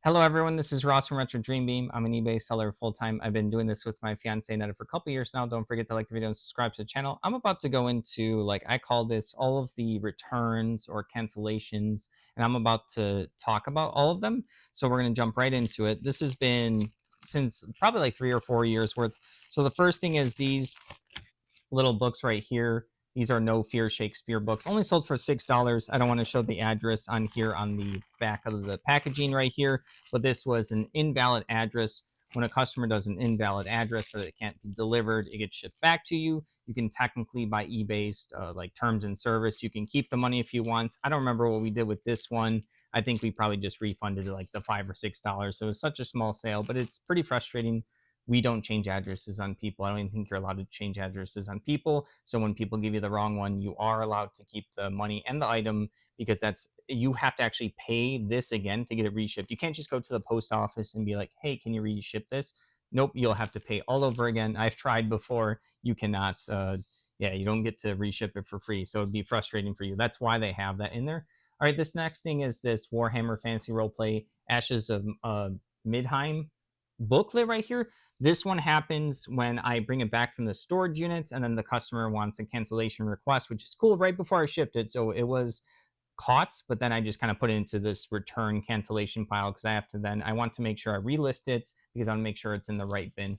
Hello, everyone. This is Ross from Retro Dream Beam. I'm an eBay seller full time. I've been doing this with my fiance Netta for a couple years now. Don't forget to like the video and subscribe to the channel. I'm about to go into, like, I call this all of the returns or cancellations, and I'm about to talk about all of them. So we're going to jump right into it. This has been since probably like 3 or 4 years worth. So the first thing is these little books right here. These are No Fear Shakespeare books, only sold for $6. I don't want to show the address on here on the back of the packaging right here, but this was an invalid address. When a customer does an invalid address or it can't be delivered, it gets shipped back to you. You can technically, by eBay's like terms and service, you can keep the money if you want. I don't remember what we did with this one. I think we probably just refunded like the $5 or $6. So it was such a small sale, but it's pretty frustrating. We don't change addresses on people. I don't even think you're allowed to change addresses on people. So when people give you the wrong one, you are allowed to keep the money and the item, because that's, you have to actually pay this again to get it reshipped. You can't just go to the post office and be like, hey, can you reship this? Nope, you'll have to pay all over again. I've tried before. You cannot. Yeah, you don't get to reship it for free. So it'd be frustrating for you. That's why they have that in there. All right, this next thing is this Warhammer Fantasy Roleplay Ashes of Midheim booklet right here. This one happens when I bring it back from the storage unit, and then the customer wants a cancellation request, which is cool, right before I shipped it. So it was caught, but then I just kind of put it into this return cancellation pile because I want to make sure I relist it because I want to make sure it's in the right bin.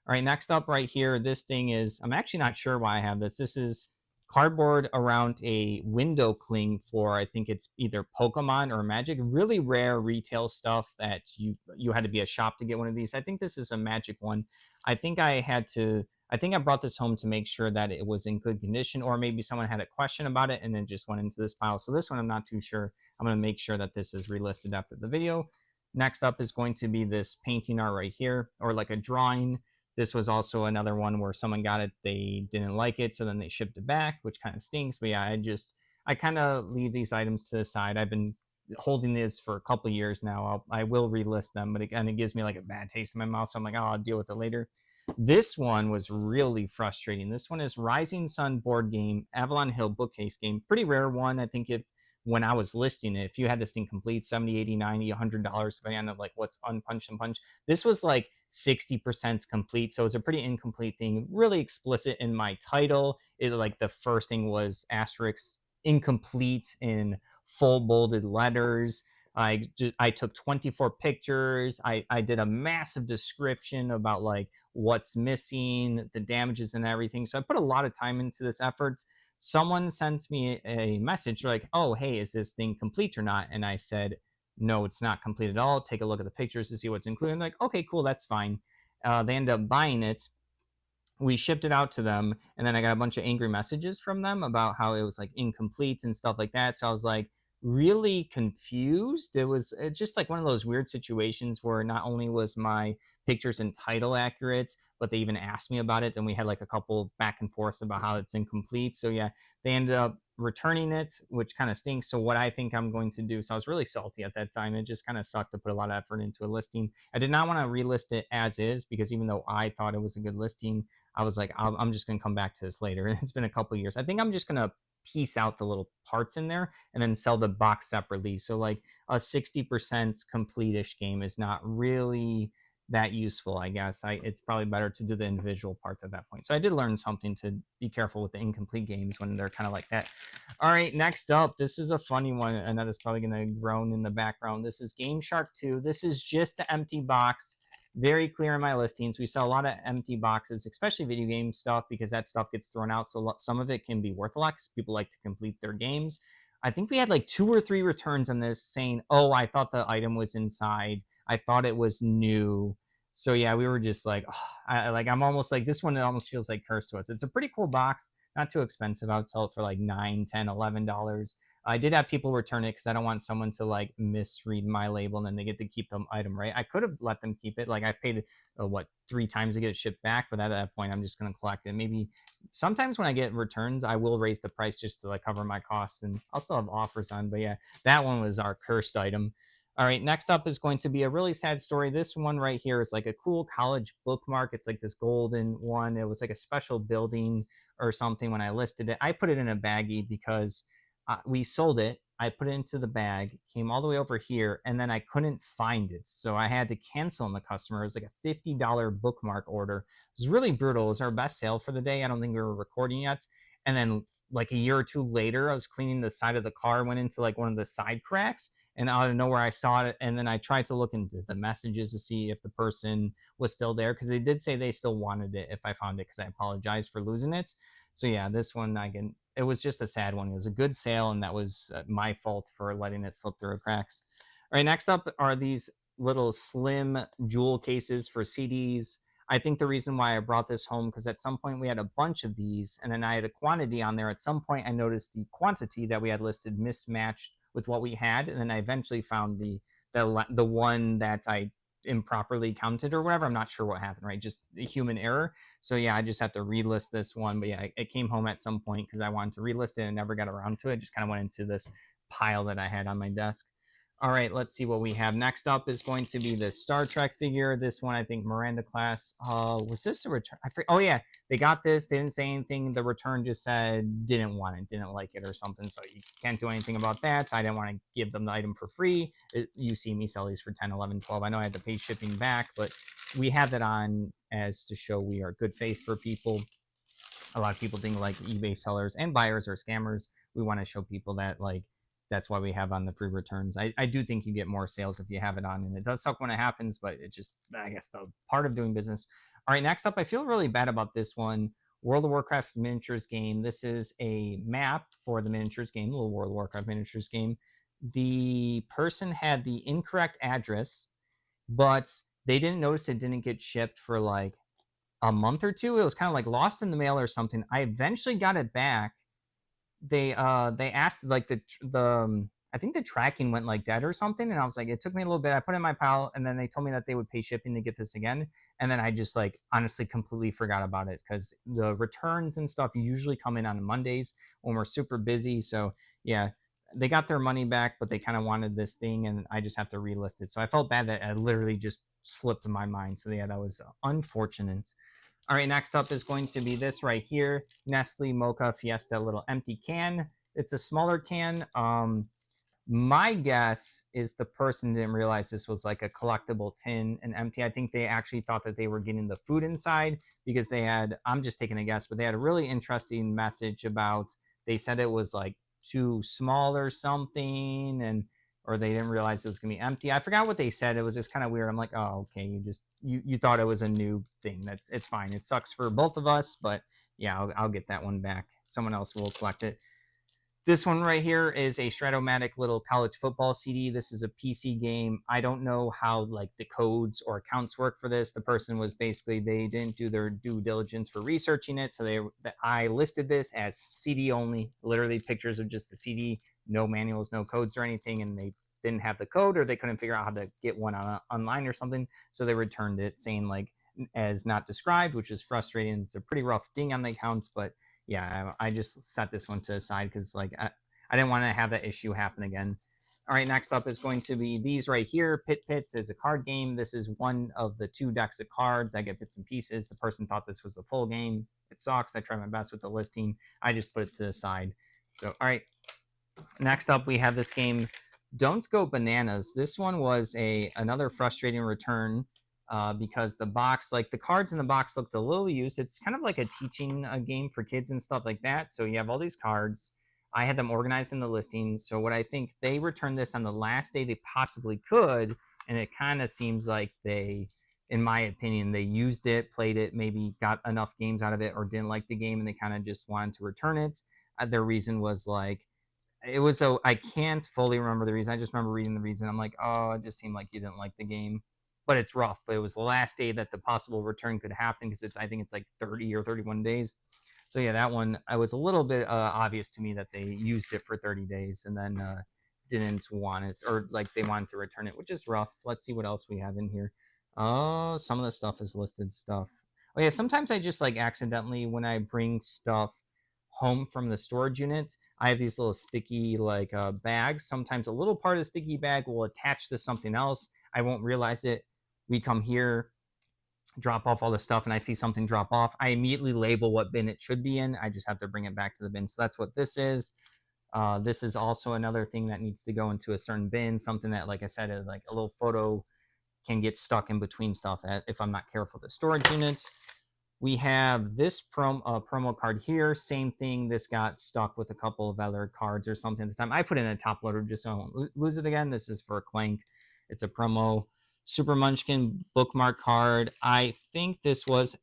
All right, next up right here, this thing is, I'm actually not sure why I have this. This is cardboard around a window cling for, I think it's either Pokemon or Magic. Really rare retail stuff that you had to be a shop to get one of these. I think this is a Magic one. I think I brought this home to make sure that it was in good condition, or maybe someone had a question about it and then just went into this pile. So this one I'm not too sure. I'm going to make sure that this is relisted after the video. Next up is going to be this painting art right here, or like a drawing. This was also another one where someone got it, they didn't like it, so then they shipped it back, which kind of stinks. But yeah, I kind of leave these items to the side. I've been holding this for a couple of years now. I will relist them, but it kind of gives me like a bad taste in my mouth. So I'm like, oh, I'll deal with it later. This one was really frustrating. This one is Rising Sun board game, Avalon Hill bookcase game. Pretty rare one. I think if when I was listing it, if you had this thing complete, 70, 80, 90, $100, depending on like what's unpunched and punched. This was like 60% complete. So it was a pretty incomplete thing, really explicit in my title. It, like, the first thing was asterisk incomplete in full bolded letters. I took 24 pictures. I did a massive description about like what's missing, the damages and everything. So I put a lot of time into this effort. Someone sent me a message like, "Oh, hey, is this thing complete or not?" And I said, "No, it's not complete at all. Take a look at the pictures to see what's included." And like, "Okay, cool, that's fine." They ended up buying it. We shipped it out to them, and then I got a bunch of angry messages from them about how it was like incomplete and stuff like that. So I was like really confused. It's just like one of those weird situations where not only was my pictures and title accurate, but they even asked me about it, and we had like a couple of back and forths about how it's incomplete. So yeah, they ended up returning it, which kind of stinks. So what I think I'm going to do, so I was really salty at that time. It just kind of sucked to put a lot of effort into a listing. I did not want to relist it as is, because even though I thought it was a good listing, I was like, I'm just going to come back to this later. And it's been a couple years. I think I'm just going to piece out the little parts in there and then sell the box separately. So like a 60% complete-ish game is not really that useful, I guess. It's probably better to do the individual parts at that point. So I did learn something, to be careful with the incomplete games when they're kind of like that. All right, next up, this is a funny one, and that is probably going to groan in the background. This is Game Shark 2. This is just the empty box. Very clear in my listings. We sell a lot of empty boxes, especially video game stuff, because that stuff gets thrown out. So some of it can be worth a lot because people like to complete their games. I think we had like 2 or 3 returns on this saying, "Oh, I thought the item was inside. I thought it was new." So yeah, we were just like, oh, I'm almost like, this one, it almost feels like cursed to us. It's a pretty cool box, not too expensive. I would sell it for like 9, 10, $11. I did have people return it because I don't want someone to like misread my label and then they get to keep the item, right? I could have let them keep it. Like, I've paid what, 3 times to get it shipped back, but at that point I'm just going to collect it. Maybe sometimes when I get returns, I will raise the price just to like cover my costs, and I'll still have offers on. But yeah, that one was our cursed item. All right, next up is going to be a really sad story. This one right here is like a cool college bookmark. It's like this golden one. It was like a special building or something when I listed it. I put it in a baggie because We sold it. I put it into the bag, came all the way over here, and then I couldn't find it. So I had to cancel on the customer. It was like a $50 bookmark order. It was really brutal. It was our best sale for the day. I don't think we were recording yet. And then, like a year or two later, I was cleaning the side of the car, went into like one of the side cracks, and out of nowhere, I saw it. And then I tried to look into the messages to see if the person was still there, because they did say they still wanted it if I found it, because I apologized for losing it. So yeah, this one I can. It was just a sad one. It was a good sale, and that was my fault for letting it slip through the cracks. All right, next up are these little slim jewel cases for CDs. I think the reason why I brought this home, because at some point we had a bunch of these, and then I had a quantity on there. At some point, I noticed the quantity that we had listed mismatched with what we had, and then I eventually found the one that I improperly counted or whatever. I'm not sure what happened, right? Just a human error. So yeah, I just have to relist this one. But yeah, it came home at some point because I wanted to relist it and never got around to it. Just kind of went into this pile that I had on my desk. All right, let's see what we have. Next up is going to be the Star Trek figure. This one, I think Miranda class. Was this a return? Oh yeah, they got this. They didn't say anything. The return just said didn't want it, didn't like it or something. So you can't do anything about that. So I didn't want to give them the item for free. You see me sell these for 10, 11, 12. I know I had to pay shipping back, but we have that on as to show we are good faith for people. A lot of people think like eBay sellers and buyers are scammers. We want to show people that like that's why we have on the free returns. I do think you get more sales if you have it on, and it does suck when it happens, but it just, I guess, the part of doing business. All right, next up, I feel really bad about this one. World of Warcraft miniatures game. This is a map for the miniatures game, the World of Warcraft miniatures game. The person had the incorrect address, but they didn't notice it didn't get shipped for like a month or two. It was kind of like lost in the mail or something. I eventually got it back. They asked like I think the tracking went like dead or something, and I was like, it took me a little bit. I put it in my pile, and then they told me that they would pay shipping to get this again, and then I just like honestly completely forgot about it because the returns and stuff usually come in on Mondays when we're super busy. So yeah, they got their money back, but they kind of wanted this thing, and I just have to relist it. So I felt bad that I literally just slipped in my mind. So yeah, that was unfortunate. All right, next up is going to be this right here, Nestle Mocha Fiesta little empty can. It's a smaller can. My guess is the person didn't realize this was like a collectible tin and empty. I think they actually thought that they were getting the food inside because they had, I'm just taking a guess, but they had a really interesting message about, they said it was like too small or something, and or they didn't realize it was gonna be empty. I forgot what they said. It was just kind of weird. I'm like, oh, okay, you thought it was a new thing. It's fine. It sucks for both of us, but yeah, I'll get that one back. Someone else will collect it. This one right here is a Stratomatic little college football CD. This is a PC game. I don't know how like the codes or accounts work for this. The person was basically, they didn't do their due diligence for researching it, so I listed this as CD only, literally pictures of just the CD, no manuals, no codes or anything, and they didn't have the code or they couldn't figure out how to get one online or something, so they returned it saying like as not described, which is frustrating. It's a pretty rough ding on the accounts, but yeah, I just set this one to the side because like I didn't want to have that issue happen again. All right, next up is going to be these right here. Pit Pits is a card game. This is one of the 2 decks of cards. I get bits and pieces. The person thought this was a full game. It sucks. I tried my best with the listing. I just put it to the side. So, all right, next up we have this game, Don't Go Bananas. This one was another frustrating return because the box, like the cards in the box looked a little used. It's kind of like a teaching game for kids and stuff like that. So you have all these cards. I had them organized in the listing. So what I think, they returned this on the last day they possibly could, and it kind of seems like they, in my opinion, they used it, played it, maybe got enough games out of it, or didn't like the game and they kind of just wanted to return it. Their reason was like, it was so, I can't fully remember the reason. I just remember reading the reason. I'm like, oh, it just seemed like you didn't like the game, but it's rough. It was the last day that the possible return could happen because I think it's like 30 or 31 days. So yeah, that one, I was a little bit obvious to me that they used it for 30 days and then didn't want it, or like they wanted to return it, which is rough. Let's see what else we have in here. Oh, some of the stuff is listed stuff. Oh yeah, sometimes I just like accidentally, when I bring stuff home from the storage unit, I have these little sticky like bags. Sometimes a little part of the sticky bag will attach to something else. I won't realize it. We come here, drop off all the stuff, and I see something drop off. I immediately label what bin it should be in. I just have to bring it back to the bin. So that's what this is. This is also another thing that needs to go into a certain bin, something that, like I said, is like a little photo can get stuck in between stuff if I'm not careful. The storage units. We have this promo card here. Same thing. This got stuck with a couple of other cards or something at the time. I put in a top loader just so I won't lose it again. This is for Clank. It's a promo. Super Munchkin bookmark card. I think this was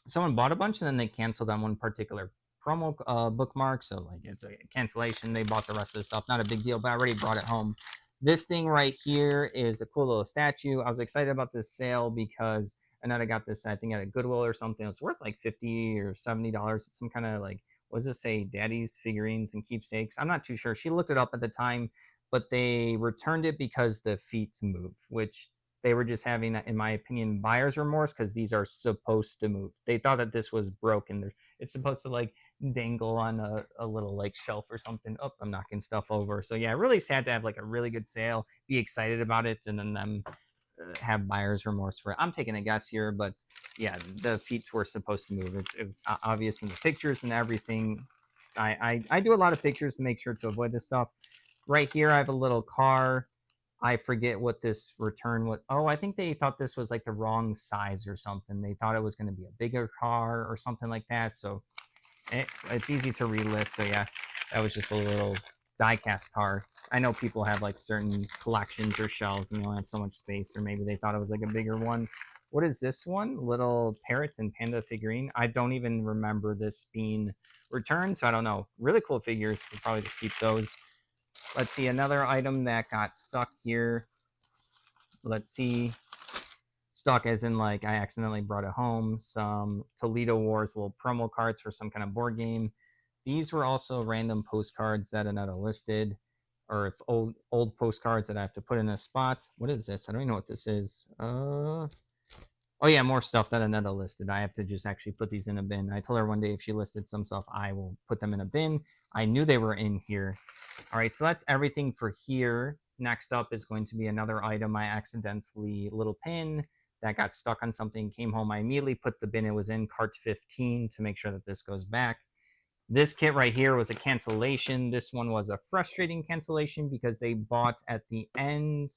someone bought a bunch and then they canceled on one particular promo bookmark. So like it's a cancellation. They bought the rest of the stuff. Not a big deal, but I already brought it home. This thing right here is a cool little statue. I was excited about this sale because Annetta got this, I think, at a Goodwill or something. It was worth like $50 or $70. It's some kind of like, what does it say? Daddy's figurines and keepsakes. I'm not too sure. She looked it up at the time, but they returned it because the feet move, which they were just having, in my opinion, buyer's remorse because these are supposed to move. They thought that this was broken. It's supposed to like dangle on a little like shelf or something. Oh, I'm knocking stuff over. So yeah, really sad to have like a really good sale, be excited about it, and then them have buyer's remorse for it. I'm taking a guess here, but yeah, the feet were supposed to move. It was obvious in the pictures and everything. I do a lot of pictures to make sure to avoid this stuff. Right here, I have a little car. I forget what this return was. Oh, I think they thought this was like the wrong size or something. They thought it was going to be a bigger car or something like that. So it's easy to relist. So yeah, that was just a little diecast car. I know people have like certain collections or shelves and they don't have so much space, or maybe they thought it was like a bigger one. What is this one? Little parrots and panda figurine. I don't even remember this being returned, so I don't know. Really cool figures. We'll probably just keep those. Let's see, another item that got stuck here. Let's see. Stuck as in like I accidentally brought it home. Some Toledo Wars little promo cards for some kind of board game. These were also random postcards that Annetta listed, or if old postcards that I have to put in a spot. What is this? I don't even know what this is. Oh yeah, more stuff that Annetta listed. I have to just actually put these in a bin. I told her one day if she listed some stuff, I will put them in a bin. I knew they were in here. All right, so that's everything for here. Next up is going to be another item I accidentally, little pin that got stuck on something, came home. I immediately put the bin it was in, cart 15, to make sure that this goes back. This kit right here was a cancellation. This one was a frustrating cancellation because they bought at the end.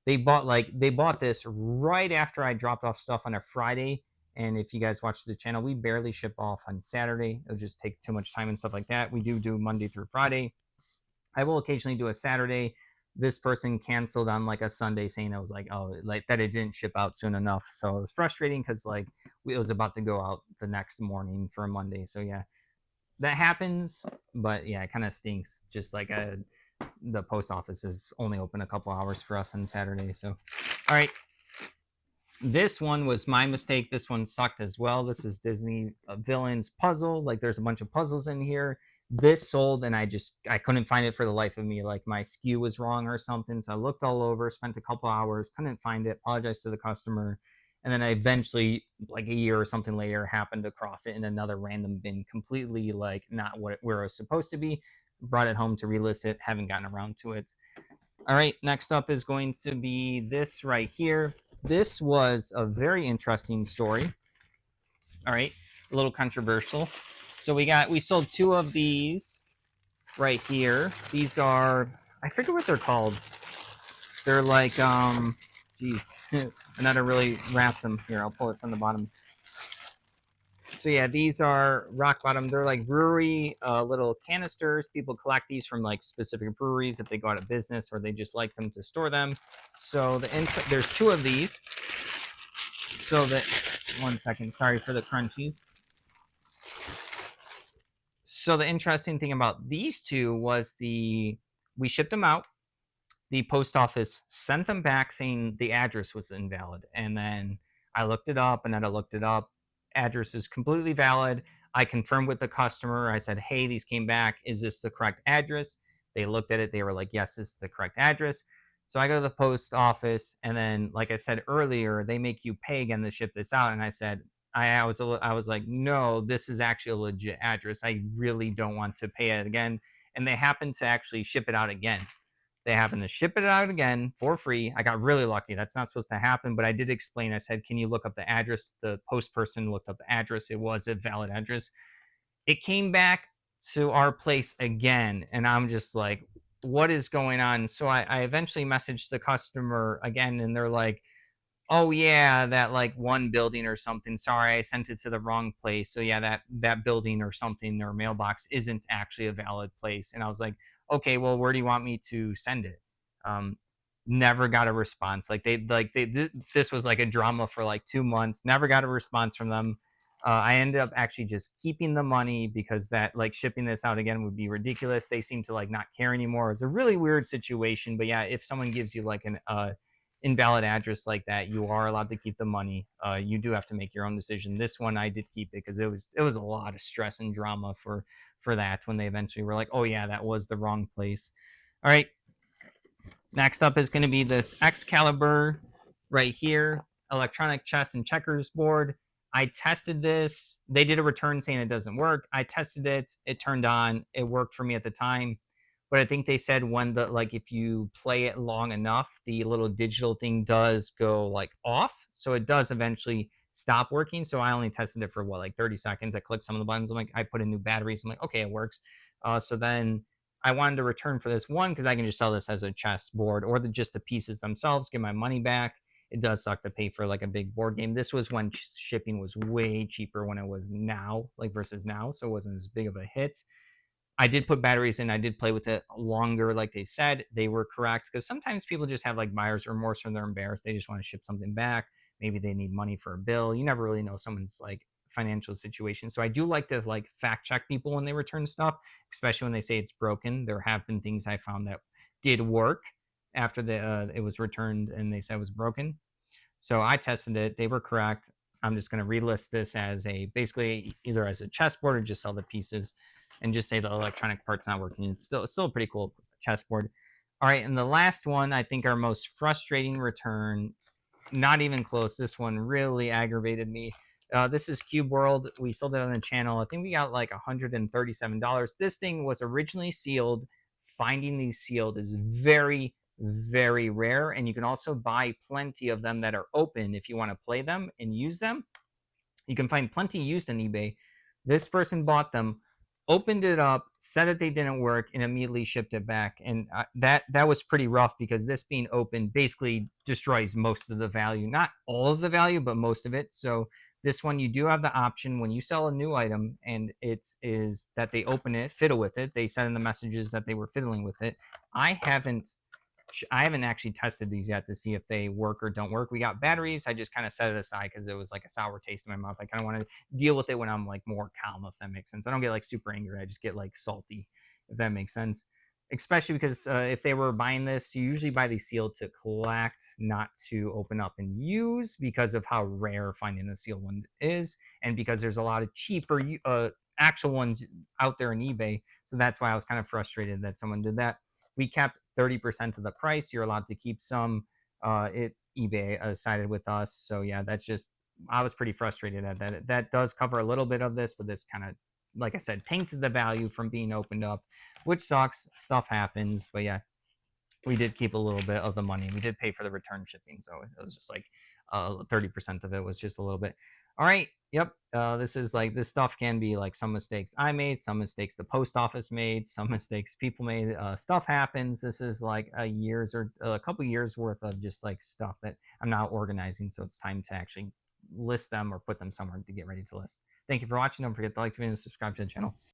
They bought this right after I dropped off stuff on a Friday. And if you guys watch the channel, we barely ship off on Saturday. It'll just take too much time and stuff like that. We do Monday through Friday. I will occasionally do a Saturday. This person canceled on like a Sunday saying it was like, oh, like that it didn't ship out soon enough. So it was frustrating because like it was about to go out the next morning for a Monday. So yeah, that happens. But yeah, it kind of stinks. Just like the post office is only open a couple hours for us on Saturday. So, all right. This one was my mistake. This one sucked as well. This is Disney Villains Puzzle. Like there's a bunch of puzzles in here. This sold and I couldn't find it for the life of me. Like my SKU was wrong or something. So I looked all over, spent a couple hours, couldn't find it, apologized to the customer. And then I eventually, like a year or something later, happened across it in another random bin, completely like not where it was supposed to be. Brought it home to relist it, haven't gotten around to it. All right, next up is going to be this right here. This was a very interesting story. All right, a little controversial. So we sold two of these right here. These are, I forget what they're called. They're like geez, and I don't really wrap them here. I'll pull it from the bottom. So yeah, these are rock bottom. They're like brewery little canisters. People collect these from like specific breweries if they go out of business or they just like them to store them. So there's two of these. So that, one second, sorry for the crunchies. So the interesting thing about these two was we shipped them out. The post office sent them back saying the address was invalid. And then I looked it up and then I looked it up. Address is completely valid. I confirmed with the customer. I said, hey, these came back. Is this the correct address? They looked at it. They were like, yes, this is the correct address. So I go to the post office. And then, like I said earlier, they make you pay again to ship this out. And I said, I was like, no, this is actually a legit address. I really don't want to pay it again. And they happened to actually ship it out again. They happened to ship it out again for free. I got really lucky. That's not supposed to happen, but I did explain. I said, can you look up the address? The post person looked up the address. It was a valid address. It came back to our place again. And I'm just like, what is going on? So I eventually messaged the customer again, and they're like, oh yeah, that like one building or something. Sorry, I sent it to the wrong place. So yeah, that building or something or mailbox isn't actually a valid place. And I was like, okay, well, where do you want me to send it? Um, Never got a response. This was like a drama for like 2 months. Never got a response from them. I ended up actually just keeping the money because that like shipping this out again would be ridiculous. They seem to like not care anymore. It's a really weird situation. But yeah, if someone gives you like an invalid address like that, you are allowed to keep the money. You do have to make your own decision. This one I did keep it because it was a lot of stress and drama for that when they eventually were like, oh yeah, that was the wrong place. All right, next up is going to be this Excalibur right here, electronic chess and checkers board. I tested this. They did a return saying it doesn't work. I tested it. It turned on. It worked for me at the time. But I think they said when the like if you play it long enough, the little digital thing does go like off. So it does eventually stop working. So I only tested it for what, like 30 seconds. I clicked some of the buttons. I'm like, I put in new batteries. I'm like, okay, it works. So then I wanted to return for this one because I can just sell this as a chess board or just the pieces themselves, get my money back. It does suck to pay for like a big board game. This was when shipping was way cheaper when it was now, like versus now. So it wasn't as big of a hit. I did put batteries in. I did play with it longer, like they said. They were correct because sometimes people just have like buyer's remorse when they're embarrassed. They just want to ship something back. Maybe they need money for a bill. You never really know someone's like financial situation. So I do like to like fact check people when they return stuff, especially when they say it's broken. There have been things I found that did work after it was returned and they said it was broken. So I tested it. They were correct. I'm just going to relist this as a basically either as a chessboard or just sell the pieces and just say the electronic part's not working. It's still a pretty cool chessboard. All right, and the last one, I think our most frustrating return, not even close. This one really aggravated me. This is Cube World. We sold it on the channel. I think we got like $137. This thing was originally sealed. Finding these sealed is very, very rare. And you can also buy plenty of them that are open if you want to play them and use them. You can find plenty used on eBay. This person bought them, opened it up, said that they didn't work, and immediately shipped it back. And that was pretty rough because this being open basically destroys most of the value, not all of the value, but most of it. So this one, you do have the option when you sell a new item, and it is that they open it, fiddle with it. They send in the messages that they were fiddling with it. I haven't I haven't actually tested these yet to see if they work or don't work. We got batteries. I just kind of set it aside because it was like a sour taste in my mouth. I kind of want to deal with it when I'm like more calm, if that makes sense. I don't get like super angry. I just get like salty, if that makes sense. Especially because if they were buying this, you usually buy these sealed to collect, not to open up and use because of how rare finding a sealed one is. And because there's a lot of cheaper actual ones out there in eBay. So that's why I was kind of frustrated that someone did that. We kept 30% of the price. You're allowed to keep some. It eBay sided with us. So yeah, that's just I was pretty frustrated at that. That does cover a little bit of this, but this kind of, like I said, tainted the value from being opened up, which sucks. Stuff happens, but yeah, we did keep a little bit of the money. We did pay for the return shipping, so it was just like 30% of it was just a little bit. All right, yep. This is like this stuff can be like some mistakes I made, some mistakes the post office made, some mistakes people made. Stuff happens. This is like a couple years worth of just like stuff that I'm now organizing, so it's time to actually list them or put them somewhere to get ready to list. Thank you for watching. Don't forget to like the video and subscribe to the channel.